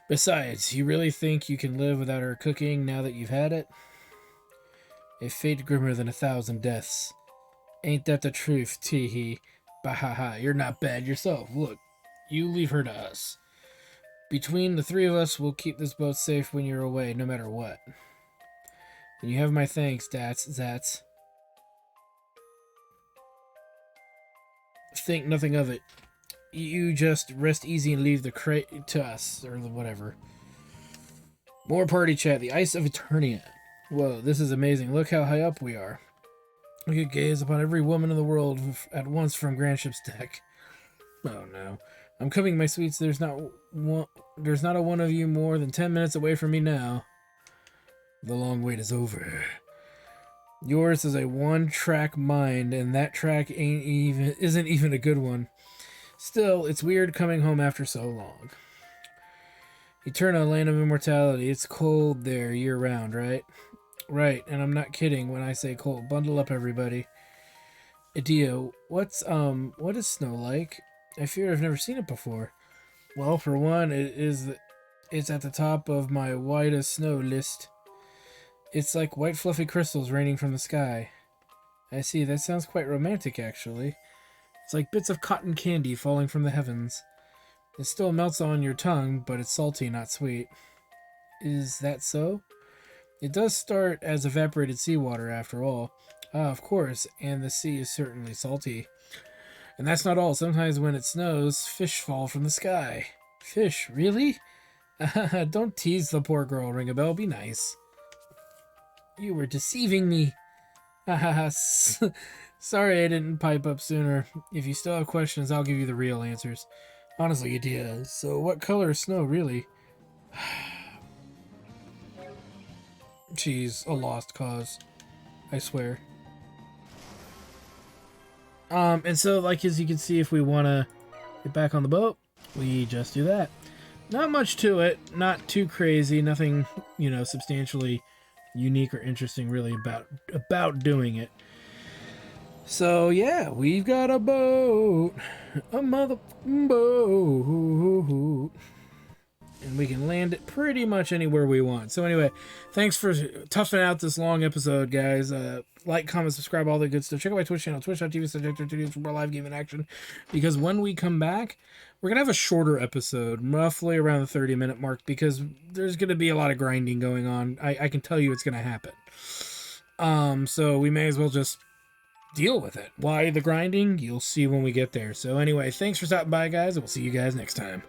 Besides, you really think you can live without her cooking now that you've had it? A fate grimmer than 1,000 deaths. Ain't that the truth, teehee? Bahaha, you're not bad yourself. Look, you leave her to us. Between the three of us, we'll keep this boat safe when you're away, no matter what. And you have my thanks, Zats. Think nothing of it. You just rest easy and leave the crate to us, or whatever. More party chat. The ice of Eternia. Whoa, this is amazing. Look how high up we are. We could gaze upon every woman in the world at once from Grand Ship's deck. Oh no. I'm coming, my sweets. There's not a one of you more than 10 minutes away from me now. The long wait is over. Yours is a one-track mind, and that track isn't even a good one. Still, it's weird coming home after so long. Eterna, land of immortality. It's cold there year-round, right? Right, and I'm not kidding when I say cold. Bundle up, everybody. Idio, what is snow like? I fear I've never seen it before. Well, for one, it's at the top of my whitest snow list. It's like white fluffy crystals raining from the sky. I see, that sounds quite romantic, actually. It's like bits of cotton candy falling from the heavens. It still melts on your tongue, but it's salty, not sweet. Is that so? It does start as evaporated seawater, after all. Ah, of course, and the sea is certainly salty. And that's not all. Sometimes when it snows, fish fall from the sky. Fish? Really? Don't tease the poor girl, Ring a Bell. Be nice. You were deceiving me. Sorry I didn't pipe up sooner. If you still have questions, I'll give you the real answers. Honestly, idea. So what color is snow, really? She's a lost cause. I swear. And so, like, as you can see, if we want to get back on the boat, we just do that. Not much to it, not too crazy, nothing, substantially unique or interesting really about doing it. So yeah, we've got a boat, a mother boat, and we can land it pretty much anywhere we want. So anyway, thanks for toughing out this long episode, guys. Like, comment, subscribe, all that good stuff. Check out my Twitch channel, twitch.tv/studios for more live gaming action. Because when we come back, we're going to have a shorter episode, roughly around the 30-minute mark, because there's going to be a lot of grinding going on. I can tell you it's going to happen. So we may as well just deal with it. Why the grinding? You'll see when we get there. So anyway, thanks for stopping by, guys, and we'll see you guys next time.